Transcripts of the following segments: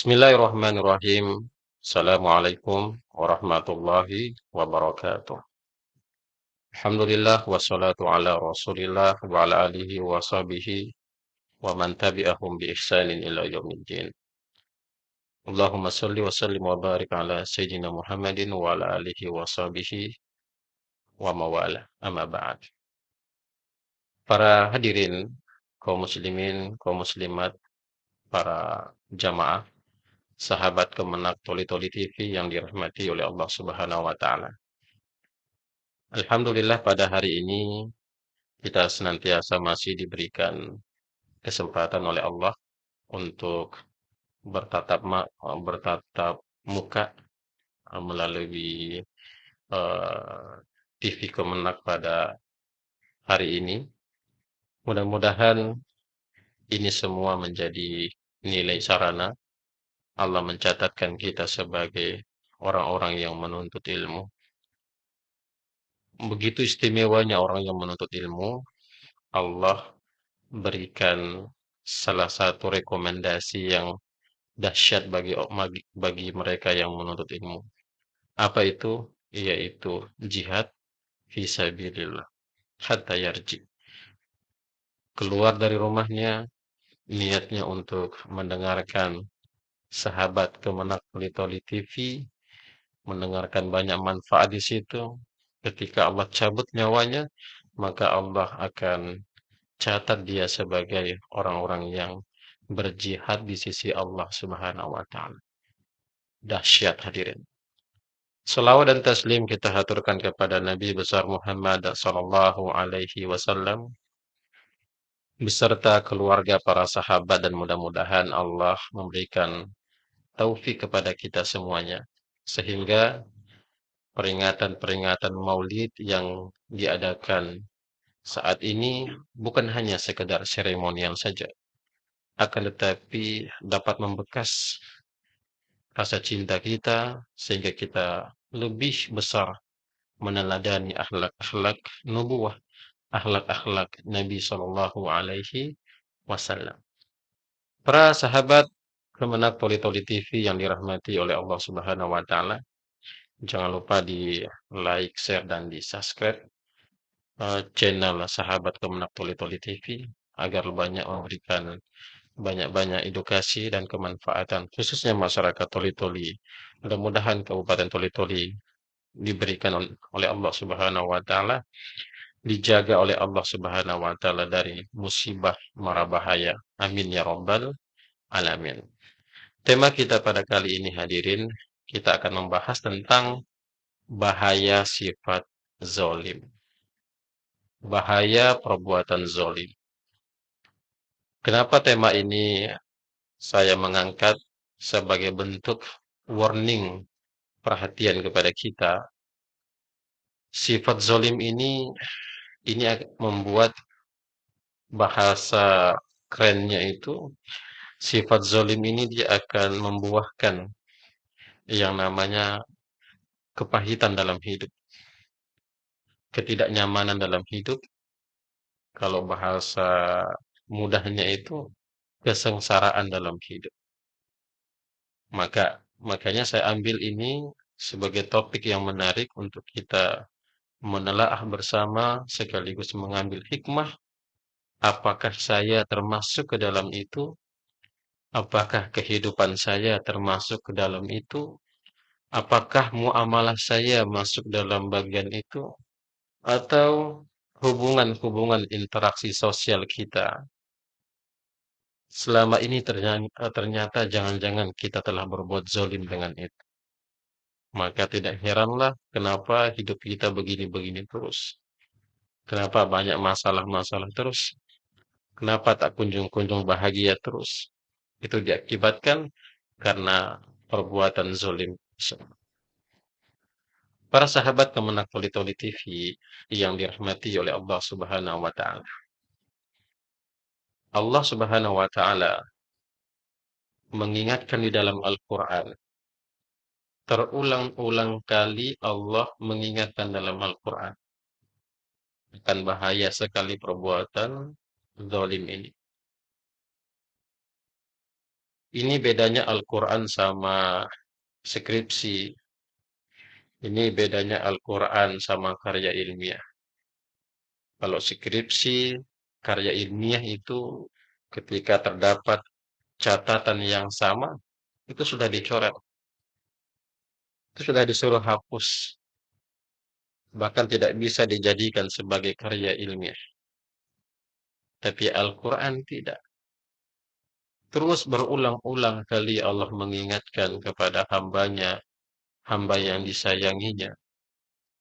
Bismillahirrahmanirrahim. Assalamualaikum warahmatullahi wabarakatuh. Alhamdulillah wassalatu ala Rasulillah wa ala alihi wa sahbihi wa man tabi'ahum bi ihsanin ila yaumiddin. Allahumma shalli wa sallim wa barik ala sayyidina Muhammadin wa ala alihi wa sahbihi wa mawala. Amma ba'd. Para hadirin, kaum muslimin, kaum muslimat, para jamaah, sahabat Kemenak Toli Toli TV yang dirahmati oleh Allah Subhanahu wa taala. Alhamdulillah pada hari ini kita senantiasa masih diberikan kesempatan oleh Allah untuk bertatap muka melalui eh, TV Kemenak pada hari ini. Mudah-mudahan ini semua menjadi nilai sarana Allah mencatatkan kita sebagai orang-orang yang menuntut ilmu. Begitu istimewanya orang yang menuntut ilmu, Allah berikan salah satu rekomendasi yang dahsyat bagi mereka yang menuntut ilmu. Apa itu? Yaitu jihad fisabilillah hatta yarji. Keluar dari rumahnya niatnya untuk mendengarkan sahabat Kemenak Toli TV, mendengarkan banyak manfaat di situ. Ketika Allah cabut nyawanya, maka Allah akan catat dia sebagai orang-orang yang berjihad di sisi Allah Subhanahu wa taala. Dahsyat hadirin. Selawat dan taslim kita haturkan kepada Nabi besar Muhammad sallallahu alaihi wasallam beserta keluarga para sahabat dan mudah-mudahan Allah memberikan taufik kepada kita semuanya sehingga peringatan-peringatan Maulid yang diadakan saat ini bukan hanya sekedar seremonial saja, akan tetapi dapat membekas rasa cinta kita sehingga kita lebih besar meneladani akhlak-akhlak nubuwah, akhlak-akhlak Nabi Shallallahu Alaihi Wasallam. Para sahabat Kemenak Toli TV yang dirahmati oleh Allah Subhanahu Wa Taala, jangan lupa di like, share dan di subscribe channel sahabat Kemenak Toli TV agar banyak memberikan banyak-banyak edukasi dan kemanfaatan khususnya masyarakat Toli-Toli. Mudah-mudahan Kabupaten Toli-Toli diberikan oleh Allah Subhanahu wa taala, dijaga oleh Allah Subhanahu wa taala dari musibah mara bahaya. Amin ya rabbal alamin. Tema kita pada kali ini hadirin, kita akan membahas tentang bahaya sifat zolim. Bahaya perbuatan zolim. Kenapa tema ini saya mengangkat sebagai bentuk warning perhatian kepada kita? Sifat zolim ini membuat bahasa kerennya itu sifat zolim ini dia akan membuahkan yang namanya kepahitan dalam hidup, ketidaknyamanan dalam hidup, kalau bahasa mudahnya itu kesengsaraan dalam hidup. Makanya saya ambil ini sebagai topik yang menarik untuk kita menelaah bersama sekaligus mengambil hikmah. Apakah saya termasuk ke dalam itu? Apakah kehidupan saya termasuk ke dalam itu? Apakah muamalah saya masuk dalam bagian itu? Atau hubungan-hubungan interaksi sosial kita selama ini ternyata jangan-jangan kita telah berbuat zolim dengan itu. Maka tidak heranlah kenapa hidup kita begini-begini terus. Kenapa banyak masalah-masalah terus. Kenapa tak kunjung-kunjung bahagia terus. Itu diakibatkan karena perbuatan zolim. Para sahabat Kemenak Toli TV yang dirahmati oleh Allah Subhanahu wa taala. Allah Subhanahu wa taala mengingatkan di dalam Al-Qur'an. Terulang-ulang kali Allah mengingatkan dalam Al-Qur'an akan bahaya sekali perbuatan zalim ini. Ini bedanya Al-Quran sama skripsi. Ini bedanya Al-Quran sama karya ilmiah. Kalau skripsi, karya ilmiah itu ketika terdapat catatan yang sama, itu sudah dicoret, itu sudah disuruh hapus, bahkan tidak bisa dijadikan sebagai karya ilmiah. Tapi Al-Quran tidak. Terus berulang-ulang kali Allah mengingatkan kepada hambanya, hamba yang disayanginya,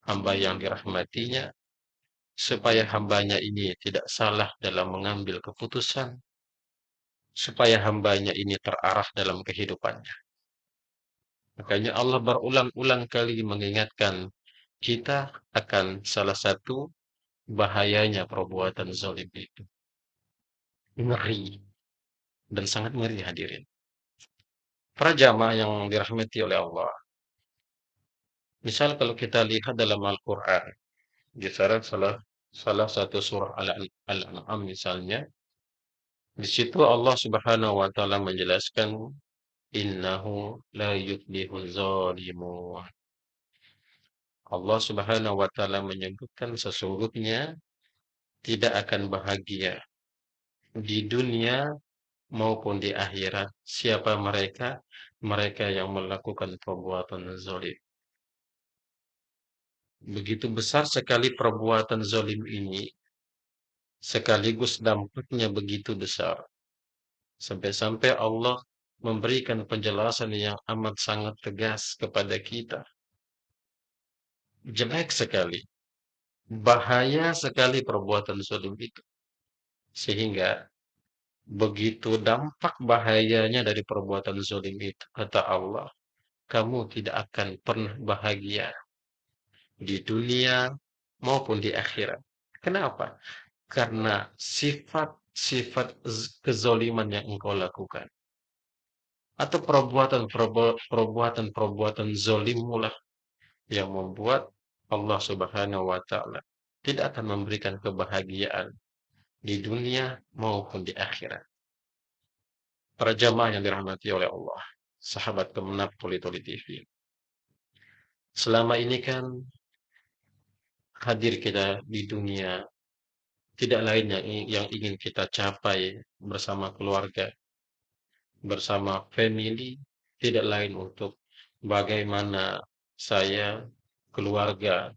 hamba yang dirahmatinya, supaya hambanya ini tidak salah dalam mengambil keputusan, supaya hambanya ini terarah dalam kehidupannya. Makanya Allah berulang-ulang kali mengingatkan kita akan salah satu bahayanya perbuatan zalim itu. Ngeri dan sangat ngeri hadirin. Para jamaah yang dirahmati oleh Allah. Misal kalau kita lihat dalam Al-Quran, di salah satu surah Al-An'am misalnya, di situ Allah Subhanahu wa taala menjelaskan innahu la yuflihuz zalimun. Allah Subhanahu wa taala menyebutkan sesungguhnya tidak akan bahagia di dunia maupun di akhirat siapa mereka mereka yang melakukan perbuatan zalim. Begitu besar sekali perbuatan zalim ini, sekaligus dampaknya begitu besar. Sampai-sampai Allah memberikan penjelasan yang amat sangat tegas kepada kita. Jelek sekali, bahaya sekali perbuatan zalim itu. Sehingga begitu dampak bahayanya dari perbuatan zalim itu, kata Allah, kamu tidak akan pernah bahagia di dunia maupun di akhirat. Kenapa? Karena sifat-sifat kezoliman yang engkau lakukan. Atau perbuatan-perbuatan zolimmulah yang membuat Allah Subhanahu wa taala tidak akan memberikan kebahagiaan di dunia maupun di akhirat. Para jamaah yang dirahmati oleh Allah, sahabat kemenap Toli-Toli TV. Selama ini kan hadir kita di dunia tidak lain yang ingin kita capai bersama keluarga, bersama family, tidak lain untuk bagaimana saya, keluarga,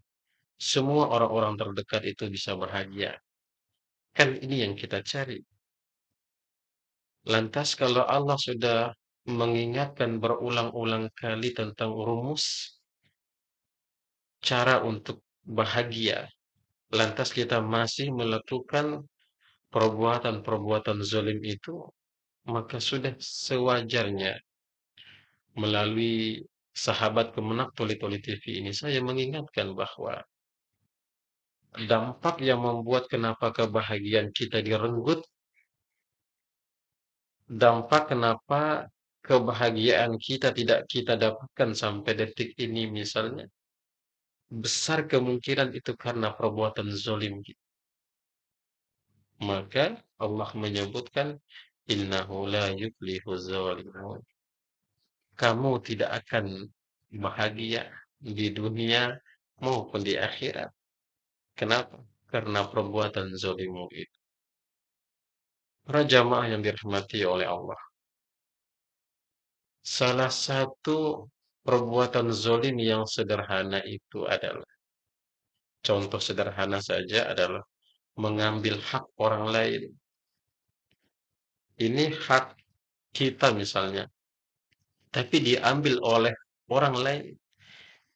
semua orang-orang terdekat itu bisa bahagia. Kan ini yang kita cari. Lantas kalau Allah sudah mengingatkan berulang-ulang kali tentang rumus cara untuk bahagia, lantas kita masih melakukan perbuatan-perbuatan zalim itu, maka sudah sewajarnya melalui sahabat kemenak Toli-Toli TV ini saya mengingatkan bahwa dampak yang membuat kenapa kebahagiaan kita direnggut, dampak kenapa kebahagiaan kita tidak kita dapatkan sampai detik ini misalnya, besar kemungkinan itu karena perbuatan zalim kita. Maka Allah menyebutkan innahu la yuflihu zalimun. Kamu tidak akan bahagia di dunia maupun di akhirat. Kenapa? Karena perbuatan zalimmu itu. Para jamaah yang dirahmati oleh Allah. Salah satu perbuatan zalim yang sederhana itu adalah, contoh sederhana saja adalah mengambil hak orang lain. Ini hak kita misalnya, tapi diambil oleh orang lain.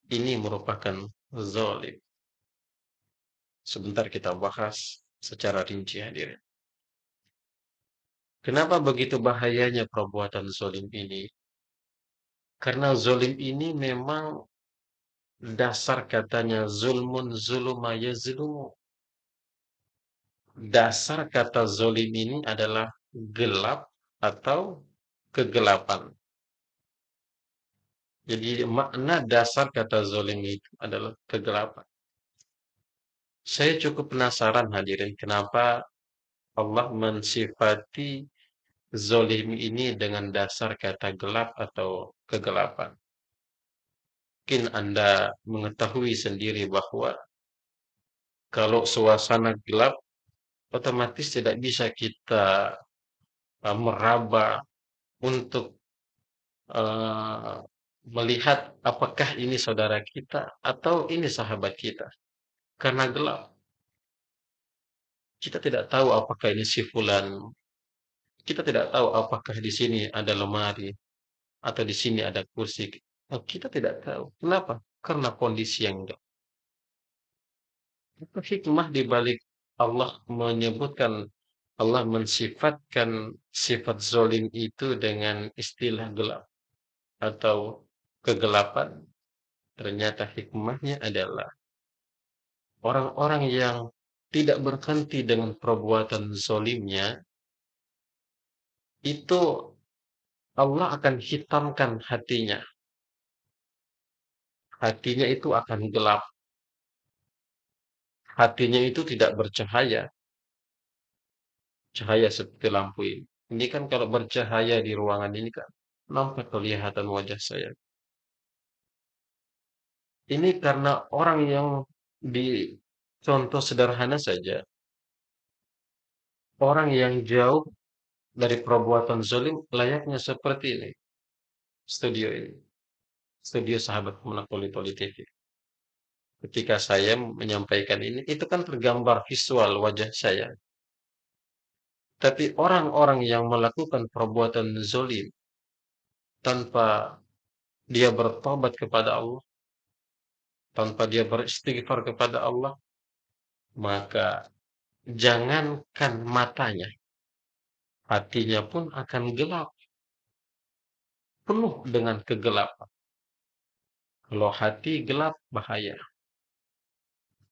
Ini merupakan zalim. Sebentar kita bahas secara rinci hadirin. Kenapa begitu bahayanya perbuatan zalim ini? Karena zalim ini memang dasar katanya zulmun zuluma yazlumu. Dasar kata zalim ini adalah gelap atau kegelapan. Jadi makna dasar kata zalim itu adalah kegelapan. Saya cukup penasaran hadirin kenapa Allah mensifati zolim ini dengan dasar kata gelap atau kegelapan. Mungkin Anda mengetahui sendiri bahwa kalau suasana gelap, otomatis tidak bisa kita meraba untuk eh, melihat apakah ini saudara kita atau ini sahabat kita. Karena gelap, kita tidak tahu apakah ini si fulan. Kita tidak tahu apakah di sini ada lemari atau di sini ada kursi. Kita tidak tahu. Kenapa? Karena kondisi yang gelap. Itu hikmah di balik Allah menyebutkan, Allah mensifatkan sifat zolim itu dengan istilah gelap atau kegelapan. Ternyata hikmahnya adalah orang-orang yang tidak berhenti dengan perbuatan zolimnya, itu Allah akan hitamkan hatinya. Hatinya itu akan gelap. Hatinya itu tidak bercahaya. Cahaya seperti lampu ini. Ini kan kalau bercahaya di ruangan ini kan nampak kelihatan wajah saya. Ini karena orang yang di contoh sederhana saja, orang yang jauh dari perbuatan zalim layaknya seperti ini. Studio ini, studio sahabat Monopoli Poli TV. Ketika saya menyampaikan ini, itu kan tergambar visual wajah saya. Tapi orang-orang yang melakukan perbuatan zalim tanpa dia bertobat kepada Allah, tanpa dia beristighfar kepada Allah, maka jangankan matanya, hatinya pun akan gelap, penuh dengan kegelapan. Kalau hati gelap, bahaya.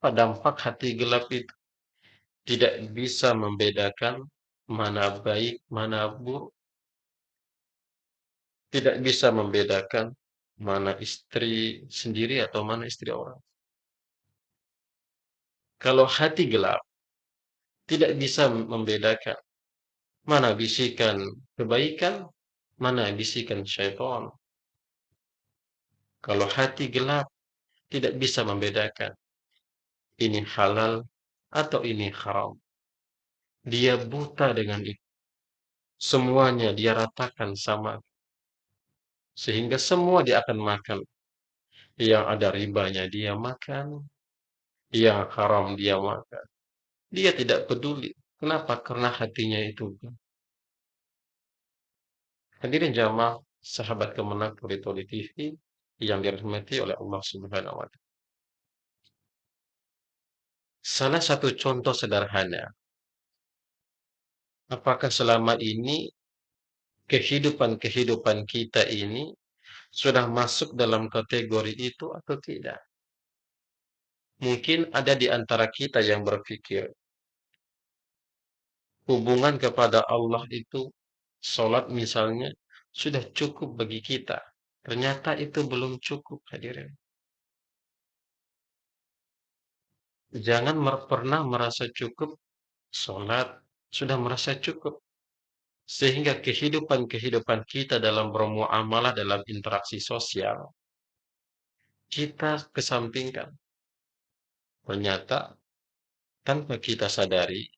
Apa dampak hati gelap itu? Tidak bisa membedakan mana baik, mana buruk. Tidak bisa membedakan mana istri sendiri atau mana istri orang. Kalau hati gelap, tidak bisa membedakan mana bisikan kebaikan, mana bisikan syaitan. Kalau hati gelap, tidak bisa membedakan ini halal atau ini haram. Dia buta dengan itu. Semuanya dia ratakan sama. Sehingga semua dia akan makan. Yang ada ribanya dia makan. Yang haram dia makan. Dia tidak peduli. Kenapa? Karena hatinya itu. Hadirin jamaah sahabat kemenang Toli TV yang dirahmati oleh Allah Subhanahu wa Ta'ala. Salah satu contoh sederhana, apakah selama ini kehidupan-kehidupan kita ini sudah masuk dalam kategori itu atau tidak? Mungkin ada di antara kita yang berpikir hubungan kepada Allah itu, sholat misalnya, sudah cukup bagi kita. Ternyata itu belum cukup, hadirin. Jangan pernah merasa cukup sholat, sudah merasa cukup. Sehingga kehidupan-kehidupan kita dalam bermuamalah, dalam interaksi sosial, kita kesampingkan. Ternyata tanpa kita sadari,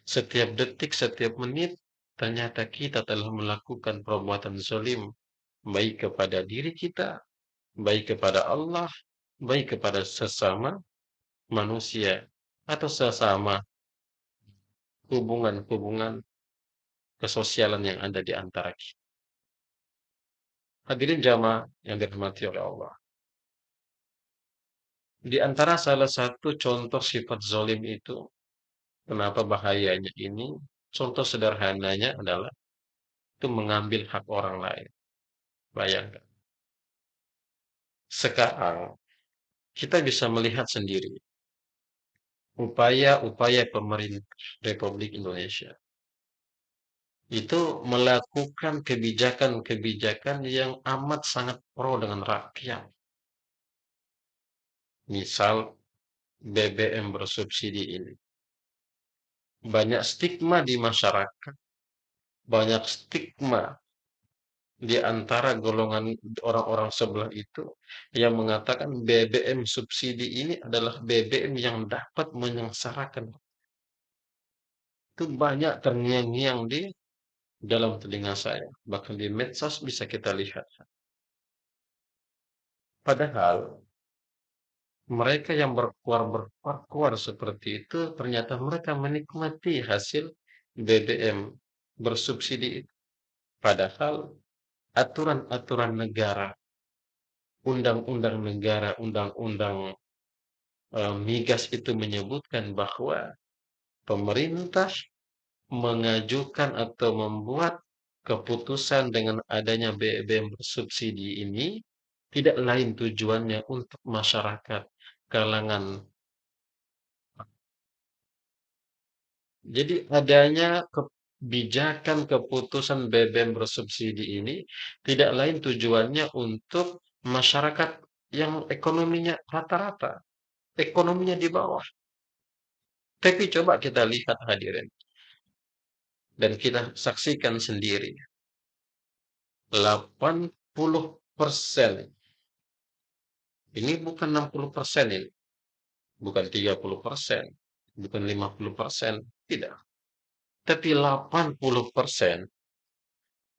setiap detik, setiap menit, ternyata kita telah melakukan perbuatan zalim, baik kepada diri kita, baik kepada Allah, baik kepada sesama manusia, atau sesama hubungan-hubungan kesosialan yang ada di antara kita. Hadirin jamaah yang dirahmati oleh Allah. Di antara salah satu contoh sifat zalim itu, kenapa bahayanya ini? Contoh sederhananya adalah itu mengambil hak orang lain. Bayangkan. Sekarang kita bisa melihat sendiri upaya-upaya pemerintah Republik Indonesia itu melakukan kebijakan-kebijakan yang amat sangat pro dengan rakyat. Misal BBM bersubsidi ini. Banyak stigma di masyarakat banyak stigma di antara golongan orang-orang sebelah itu yang mengatakan BBM subsidi ini adalah BBM yang dapat menyengsarakan. Itu banyak terngiang-ngiang di dalam telinga saya. Bahkan di medsos bisa kita lihat. Padahal mereka yang berkuar seperti itu ternyata mereka menikmati hasil BBM bersubsidi itu. Padahal aturan-aturan negara, undang-undang negara, undang-undang migas itu menyebutkan bahwa pemerintah mengajukan atau membuat keputusan dengan adanya BBM bersubsidi ini tidak lain tujuannya untuk masyarakat kalangan. Jadi adanya kebijakan keputusan BBM bersubsidi ini tidak lain tujuannya untuk masyarakat yang ekonominya rata-rata, ekonominya di bawah. Tapi coba kita lihat hadirin dan kita saksikan sendiri. 80%. Ini bukan 60% ini, bukan 30%, bukan 50%, tidak. Tapi 80%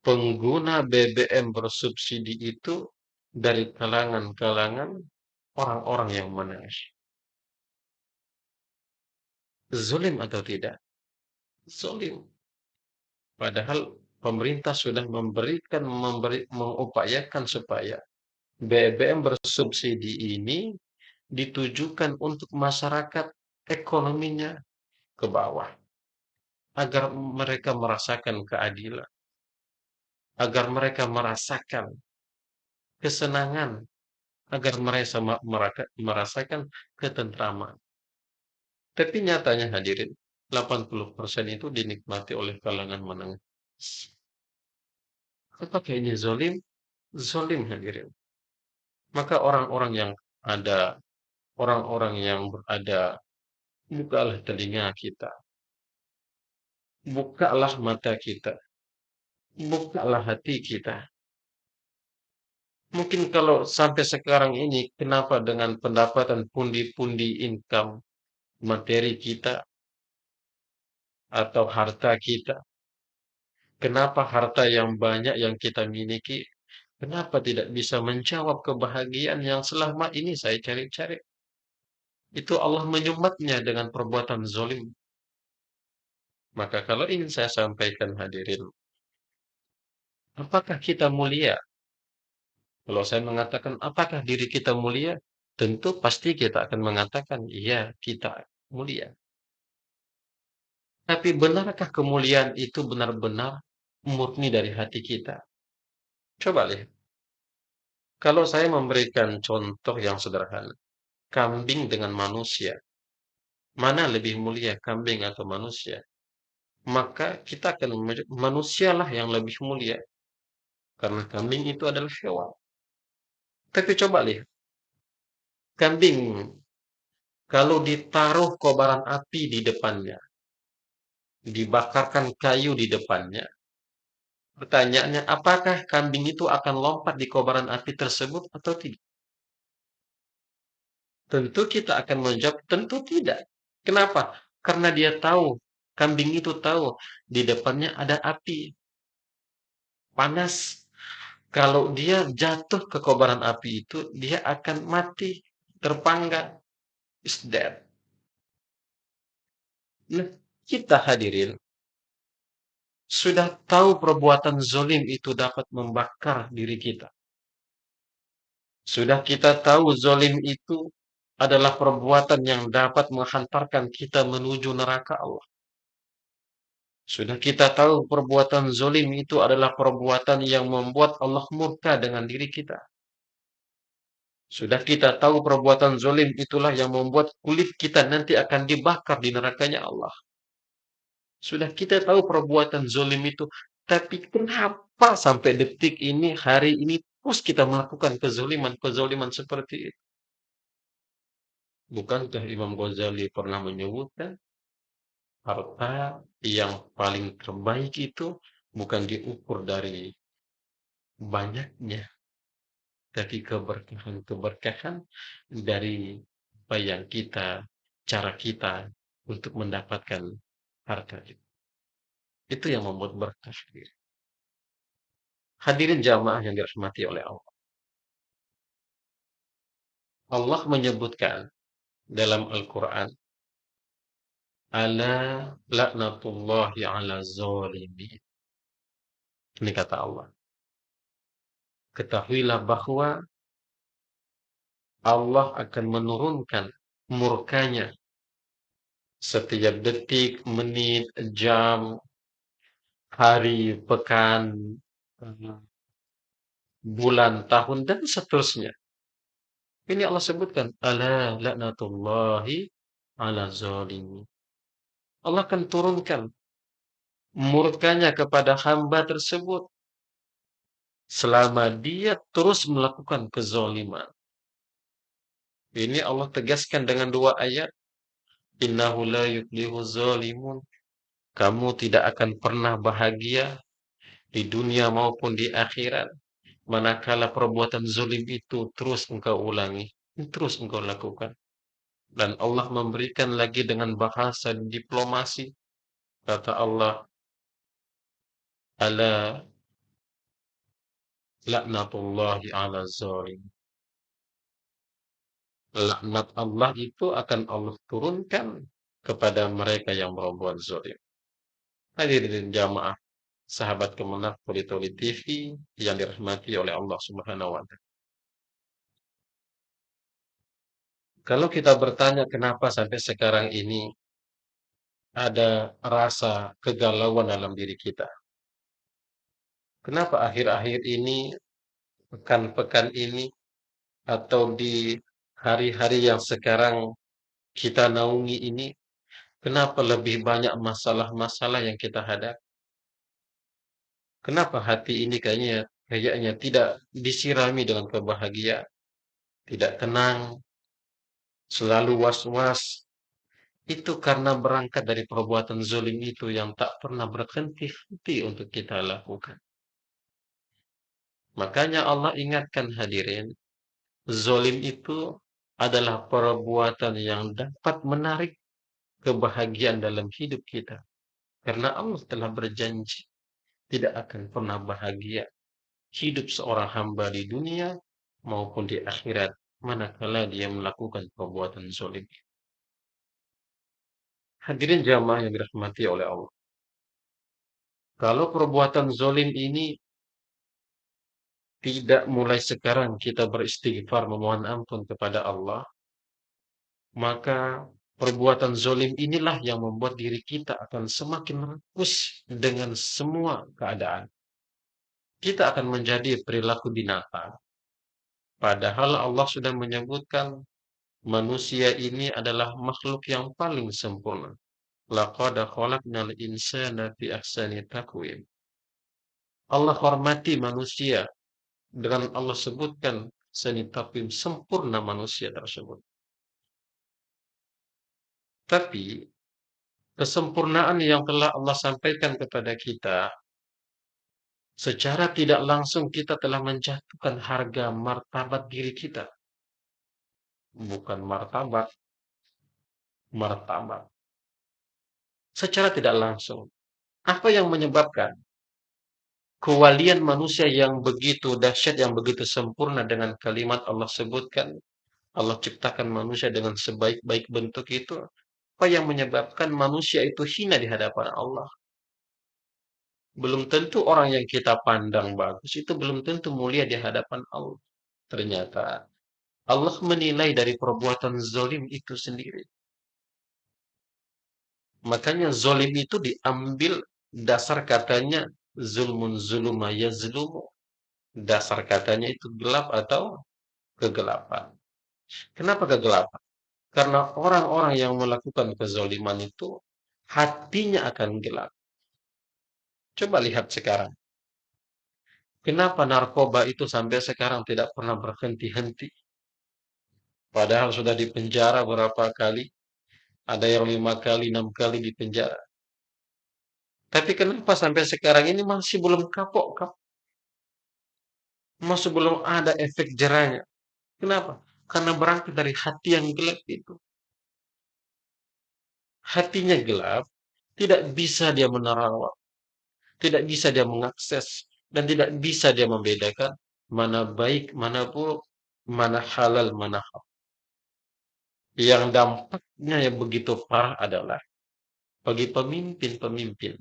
pengguna BBM bersubsidi itu dari kalangan-kalangan orang-orang yang menengah. Zulim atau tidak? Zulim. Padahal pemerintah sudah mengupayakan supaya BBM bersubsidi ini ditujukan untuk masyarakat ekonominya ke bawah, agar mereka merasakan keadilan, agar mereka merasakan kesenangan, agar mereka merasakan ketentraman. Tapi nyatanya hadirin, 80% itu dinikmati oleh kalangan menengah. Apakah ini zolim? Zolim hadirin. Maka ada, orang-orang yang berada, bukalah telinga kita, bukalah mata kita, bukalah hati kita. Mungkin kalau sampai sekarang ini, kenapa dengan pendapatan pundi-pundi income materi kita atau harta kita, kenapa harta yang banyak yang kita miliki, kenapa tidak bisa menjawab kebahagiaan yang selama ini saya cari-cari? Itu Allah menyumatnya dengan perbuatan zolim. Maka kalau ingin saya sampaikan hadirin, apakah kita mulia? Kalau saya mengatakan apakah diri kita mulia, tentu pasti kita akan mengatakan iya, kita mulia. Tapi benarkah kemuliaan itu benar-benar murni dari hati kita? Coba lihat. Kalau saya memberikan contoh yang sederhana, kambing dengan manusia, mana lebih mulia, kambing atau manusia? Maka kita akan manusialah yang lebih mulia, karena kambing itu adalah hewan. Tapi coba lihat, kambing kalau ditaruh kobaran api di depannya, dibakarkan kayu di depannya, pertanyaannya, apakah kambing itu akan lompat di kobaran api tersebut atau tidak? Tentu kita akan menjawab, tentu tidak. Kenapa? Karena dia tahu, kambing itu tahu, di depannya ada api, panas. Kalau dia jatuh ke kobaran api itu, dia akan mati, terpanggang, is dead. Nah, kita hadirin, sudah tahu perbuatan zolim itu dapat membakar diri kita. Sudah kita tahu zolim itu adalah perbuatan yang dapat menghantarkan kita menuju neraka Allah. Sudah kita tahu perbuatan zolim itu adalah perbuatan yang membuat Allah murka dengan diri kita. Sudah kita tahu perbuatan zolim itulah yang membuat kulit kita nanti akan dibakar di nerakanya Allah. Sudah kita tahu perbuatan zolim itu, tapi kenapa sampai detik ini, hari ini, terus kita melakukan kezoliman seperti itu? Bukankah Imam Ghazali pernah menyebutkan harta yang paling terbaik itu bukan diukur dari banyaknya, tapi keberkahan-keberkahan dari apa yang cara kita untuk mendapatkan harta itu. Itu yang membuat berkah. Hadirin jamaah yang dirahmati oleh Allah. Allah menyebutkan dalam Al-Quran, ala laknatullahi ala zalimin. Ini kata Allah. Ketahuilah bahwa Allah akan menurunkan murkanya setiap detik, menit, jam, hari, pekan, bulan, tahun, dan seterusnya. Ini Allah sebutkan, ala laknatullahi ala zalimin. Allah akan turunkan murkanya kepada hamba tersebut selama dia terus melakukan kezaliman. Ini Allah tegaskan dengan dua ayat. Innahu la yuflihu zalimun. Kamu tidak akan pernah bahagia di dunia maupun di akhirat manakala perbuatan zalim itu terus engkau ulangi, terus engkau lakukan. Dan Allah memberikan lagi dengan bahasa diplomasi. Kata Allah, ala laknatullahi ala zalim. Laknat Allah itu akan Allah turunkan kepada mereka yang berbuat zalim. Hadirin jamaah, sahabat kemenang Toli TV yang dirahmati oleh Allah Subhanahu wa taala. Kalau kita bertanya kenapa sampai sekarang ini ada rasa kegalauan dalam diri kita. Kenapa akhir-akhir ini, pekan-pekan ini, atau di hari-hari yang sekarang kita naungi ini, kenapa lebih banyak masalah-masalah yang kita hadapi? Kenapa hati ini kayaknya tidak disirami dengan kebahagiaan, tidak tenang, selalu was-was. Itu karena berangkat dari perbuatan zalim itu yang tak pernah berhenti-henti untuk kita lakukan. Makanya Allah ingatkan hadirin, zalim itu adalah perbuatan yang dapat menarik kebahagiaan dalam hidup kita. Karena Allah telah berjanji tidak akan pernah bahagia hidup seorang hamba di dunia maupun di akhirat manakala dia melakukan perbuatan zalim. Hadirin jamaah yang dirahmati oleh Allah. Kalau perbuatan zalim ini tidak mulai sekarang kita beristighfar memohon ampun kepada Allah, maka perbuatan zalim inilah yang membuat diri kita akan semakin rakus dengan semua keadaan. Kita akan menjadi perilaku binatang. Padahal Allah sudah menyebutkan manusia ini adalah makhluk yang paling sempurna. Laqad khalaqnal insana fi ahsani taqwim. Allah hormati manusia dengan Allah sebutkan ahsani taqwim, sempurna manusia tersebut. Tapi kesempurnaan yang telah Allah sampaikan kepada kita, secara tidak langsung kita telah menjatuhkan harga martabat diri kita. Bukan martabat, martabat. Secara tidak langsung. Apa yang menyebabkan kewalian manusia yang begitu dahsyat, yang begitu sempurna dengan kalimat Allah sebutkan, Allah ciptakan manusia dengan sebaik-baik bentuk itu. Apa yang menyebabkan manusia itu hina di hadapan Allah? Belum tentu orang yang kita pandang bagus itu belum tentu mulia di hadapan Allah. Ternyata Allah menilai dari perbuatan zalim itu sendiri. Makanya zalim itu diambil dasar katanya zulmun zuluma yazlumu. Dasar katanya itu gelap atau kegelapan. Kenapa kegelapan? Karena orang-orang yang melakukan kezaliman itu hatinya akan gelap. Coba lihat sekarang. Kenapa narkoba itu sampai sekarang tidak pernah berhenti-henti? Padahal sudah dipenjara berapa kali? Ada yang 5 kali, 6 kali dipenjara. Tapi kenapa sampai sekarang ini masih belum kapok, masih belum ada efek jerahnya? Kenapa? Karena berangkat dari hati yang gelap itu. Hatinya gelap, tidak bisa dia menerawang, tidak bisa dia mengakses, dan tidak bisa dia membedakan mana baik, mana buruk, mana halal, mana haram. Yang dampaknya yang begitu parah adalah bagi pemimpin-pemimpin.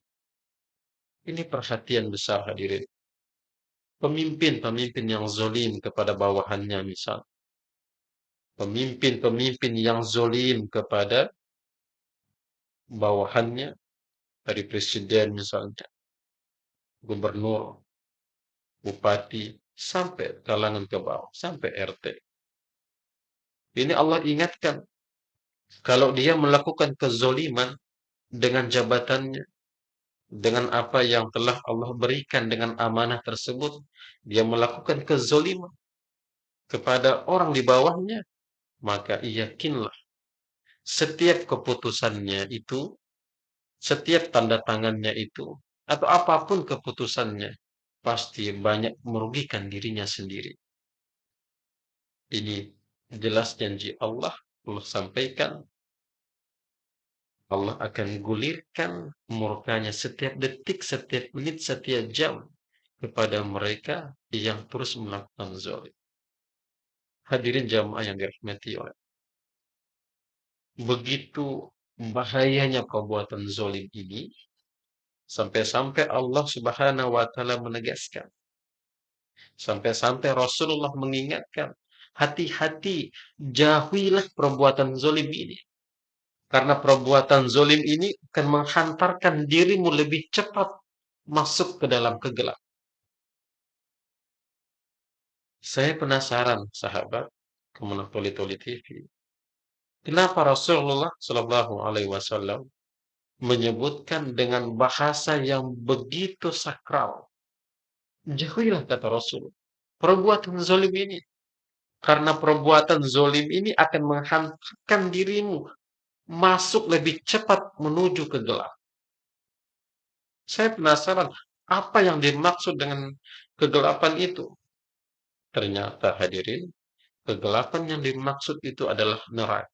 Ini perhatian besar hadirin. Pemimpin-pemimpin yang zolim kepada bawahannya misal. Pemimpin-pemimpin yang zolim kepada bawahannya, dari presiden misalnya, gubernur, bupati, sampai kalangan ke bawah, sampai RT. Ini Allah ingatkan, kalau dia melakukan kezoliman dengan jabatannya, dengan apa yang telah Allah berikan dengan amanah tersebut, dia melakukan kezoliman kepada orang di bawahnya, maka yakinlah setiap keputusannya itu, setiap tanda tangannya itu, atau apapun keputusannya, pasti banyak merugikan dirinya sendiri. Ini jelas janji Allah. Allah sampaikan, Allah akan gulirkan murkanya setiap detik, setiap menit, setiap jam kepada mereka yang terus melakukan zalim. Hadirin jamaah yang dirahmati oleh, begitu bahayanya perbuatan zalim ini, sampai-sampai Allah Subhanahu wa taala menegaskan, sampai-sampai Rasulullah mengingatkan, hati-hati, jauhilah perbuatan zalim ini. Karena perbuatan zalim ini akan menghantarkan dirimu lebih cepat masuk ke dalam kegelapan. Saya penasaran, sahabat, kemenang Toli-Toli TV. Kenapa Rasulullah Shallallahu Alaihi Wasallam menyebutkan dengan bahasa yang begitu sakral? Jauhilah, kata Rasul, perbuatan zalim ini. Karena perbuatan zalim ini akan menghantarkan dirimu masuk lebih cepat menuju ke gelap. Saya penasaran, apa yang dimaksud dengan kegelapan itu? Ternyata hadirin, kegelapan yang dimaksud itu adalah neraka.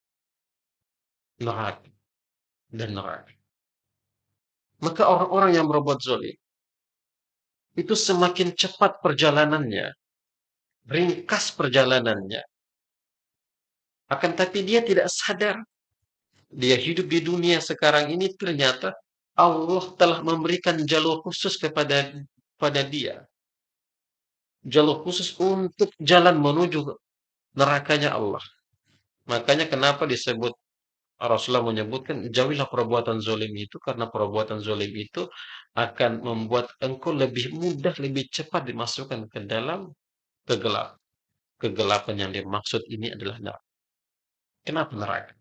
Neraka dan neraka. Maka orang-orang yang berbuat zalim itu semakin cepat perjalanannya, ringkas perjalanannya. Akan tapi dia tidak sadar, dia hidup di dunia sekarang ini ternyata Allah telah memberikan jalur khusus kepada dia. Jalur khusus untuk jalan menuju nerakanya Allah. Makanya kenapa disebut, Rasulullah menyebutkan, jauhilah perbuatan zalim itu, karena perbuatan zalim itu akan membuat engkau lebih mudah, lebih cepat dimasukkan ke dalam kegelapan. Kegelapan yang dimaksud ini adalah neraka. Kenapa neraka?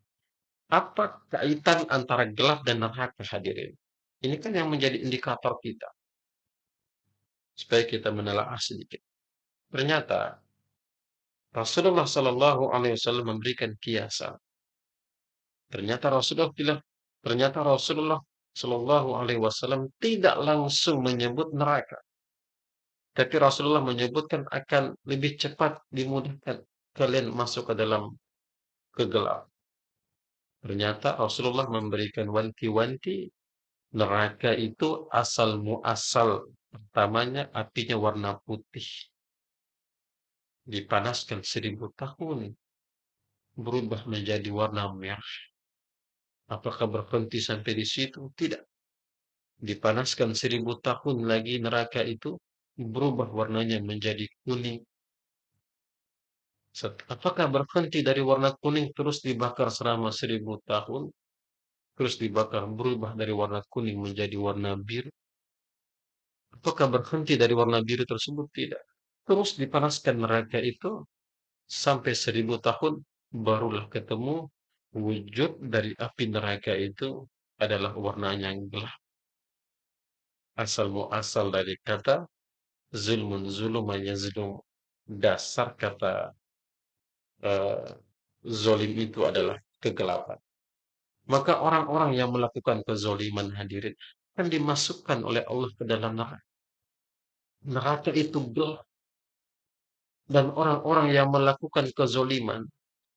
Apa kaitan antara gelap dan neraka, hadirin? Ini kan yang menjadi indikator kita, supaya kita menelaah sedikit. Ternyata Rasulullah Shallallahu Alaihi Wasallam memberikan kiasan. Ternyata Rasulullah Shallallahu Alaihi Wasallam tidak langsung menyebut neraka, tapi Rasulullah menyebutkan akan lebih cepat dimudahkan kalian masuk ke dalam kegelapan. Ternyata Rasulullah memberikan wanti-wanti, neraka itu asal muasal pertamanya apinya warna putih, dipanaskan 1000 tahun berubah menjadi warna merah. Apakah berhenti sampai di situ? Tidak. Dipanaskan 1000 tahun lagi neraka itu berubah warnanya menjadi kuning. Apakah berhenti dari warna kuning terus dibakar selama 1000 tahun? Terus dibakar berubah dari warna kuning menjadi warna biru? Apakah berhenti dari warna biru tersebut? Tidak. Terus dipanaskan neraka itu sampai 1000 tahun, barulah ketemu wujud dari api neraka itu adalah warnanya yang gelap. Asal muasal dari kata zulmun, zulum yazlum. Dasar kata zolim itu adalah kegelapan. Maka orang-orang yang melakukan kezoliman, hadirin, akan dimasukkan oleh Allah ke dalam neraka. Neraka itu gelap, dan orang-orang yang melakukan kezoliman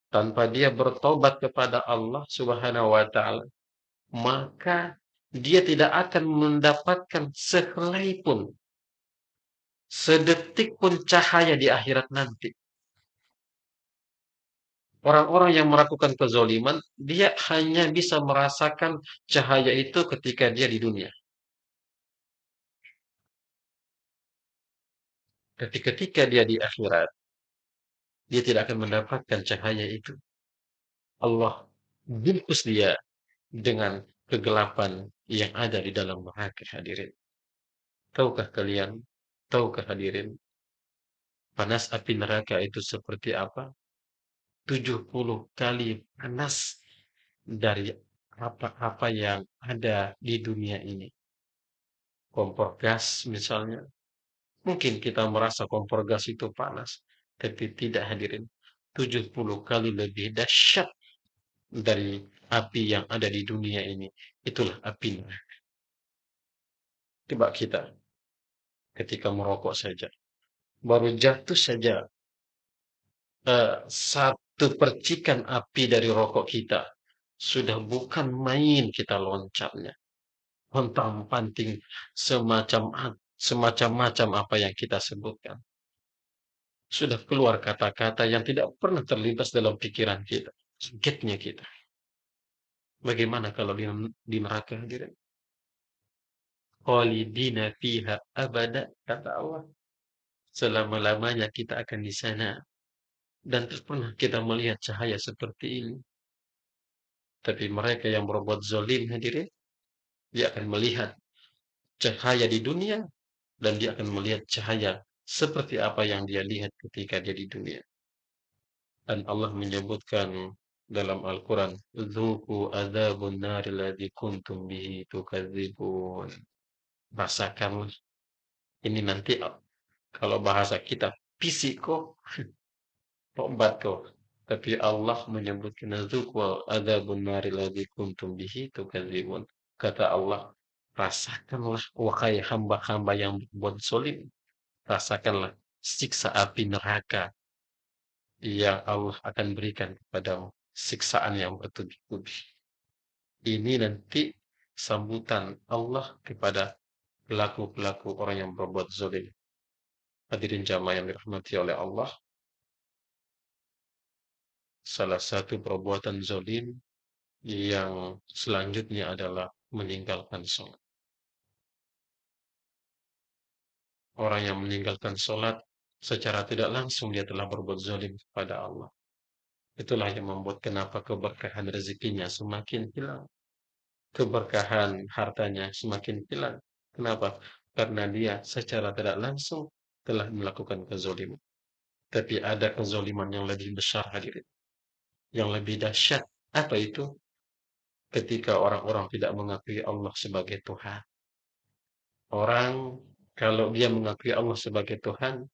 tanpa dia bertobat kepada Allah Subhanahu wa taala, maka dia tidak akan mendapatkan sehelai pun, sedetik pun cahaya di akhirat nanti. Orang-orang yang melakukan kezoliman, dia hanya bisa merasakan cahaya itu ketika dia di dunia. Ketika dia di akhirat, dia tidak akan mendapatkan cahaya itu. Allah bungkus dia dengan kegelapan yang ada di dalam neraka, hadirin. Tahukah kalian, tahukah hadirin, panas api neraka itu seperti apa? 70 kali panas dari apa-apa yang ada di dunia ini. Kompor gas misalnya. Mungkin kita merasa kompor gas itu panas, tapi tidak, hadirin. 70 kali lebih dahsyat dari api yang ada di dunia ini. Itulah api neraka. Coba kita ketika merokok saja, baru jatuh saja satu percikan api dari rokok kita, sudah bukan main kita loncatnya, pontang-panting, semacam-macam apa yang kita sebutkan. Sudah keluar kata-kata yang tidak pernah terlintas dalam pikiran kita. Kagetnya kita. Bagaimana kalau di neraka, hadirin? Khalidina fiha abada, kata Allah. Selama-lamanya kita akan di sana. Dan tak pernah kita melihat cahaya seperti ini. Tapi mereka yang berbuat zalim, hadirin, dia akan melihat cahaya di dunia, dan dia akan melihat cahaya seperti apa yang dia lihat ketika dia di dunia. Dan Allah menyebutkan dalam Al-Quran, Dzuku adzabun nari ladzi kuntum bihi tukadzibun. Rasakanlah. Ini nanti kalau bahasa kita, pisiko, tobat kau. Tapi Allah menyebutkan Dzuku adzabun nari ladzi kuntum bihi tukadzibun. Kata Allah, rasakanlah wahai hamba-hamba yang berbuat zalim. Rasakanlah siksa api neraka yang Allah akan berikan kepadamu, siksaan yang bertubi-tubi. Ini nanti sambutan Allah kepada pelaku-pelaku orang yang berbuat zalim. Hadirin jamaah yang dirahmati oleh Allah, salah satu perbuatan zalim yang selanjutnya adalah meninggalkan sholat. Orang yang meninggalkan sholat secara tidak langsung dia telah berbuat zalim kepada Allah. Itulah yang membuat kenapa keberkahan rezekinya semakin hilang, keberkahan hartanya semakin hilang. Kenapa? Karena dia secara tidak langsung telah melakukan kezaliman. Tapi ada kezaliman yang lebih besar, hadirin, yang lebih dahsyat. Apa itu? Ketika orang-orang tidak mengakui Allah sebagai Tuhan. Orang kalau dia mengakui Allah sebagai Tuhan,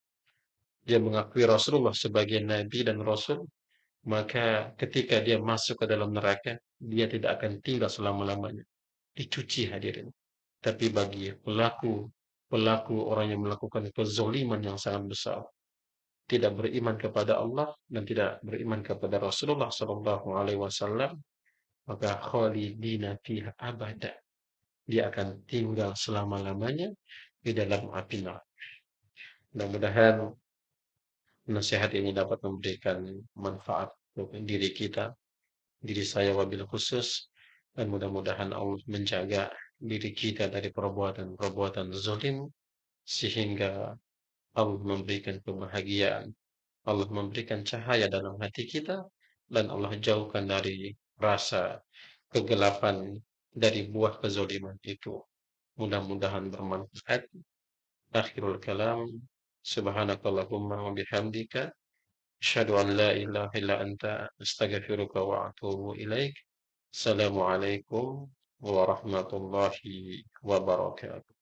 dia mengakui Rasulullah sebagai Nabi dan Rasul, maka ketika dia masuk ke dalam neraka, dia tidak akan tinggal selama-lamanya. Dicuci, hadirin. Tapi bagi pelaku orang yang melakukan kezaliman yang sangat besar, tidak beriman kepada Allah dan tidak beriman kepada Rasulullah Shallallahu Alaihi Wasallam, maka khalidina fiha abada, dia akan tinggal selama-lamanya di dalam api neraka. Mudah-mudahan nasihat ini dapat memberikan manfaat untuk diri kita, diri saya wabil khusus, dan mudah-mudahan Allah menjaga diri kita dari perbuatan-perbuatan zalim, sehingga Allah memberikan kebahagiaan, Allah memberikan cahaya dalam hati kita, dan Allah jauhkan dari rasa kegelapan dari buah kezaliman itu. Mudah-mudahan bermanfaat. Akhirul kalam, subhanakallahumma wa bihamdika, asyhadu an la ilaha illa anta, astaghfiruka wa atubu ilaik. Assalamualaikum warahmatullahi wabarakatuh.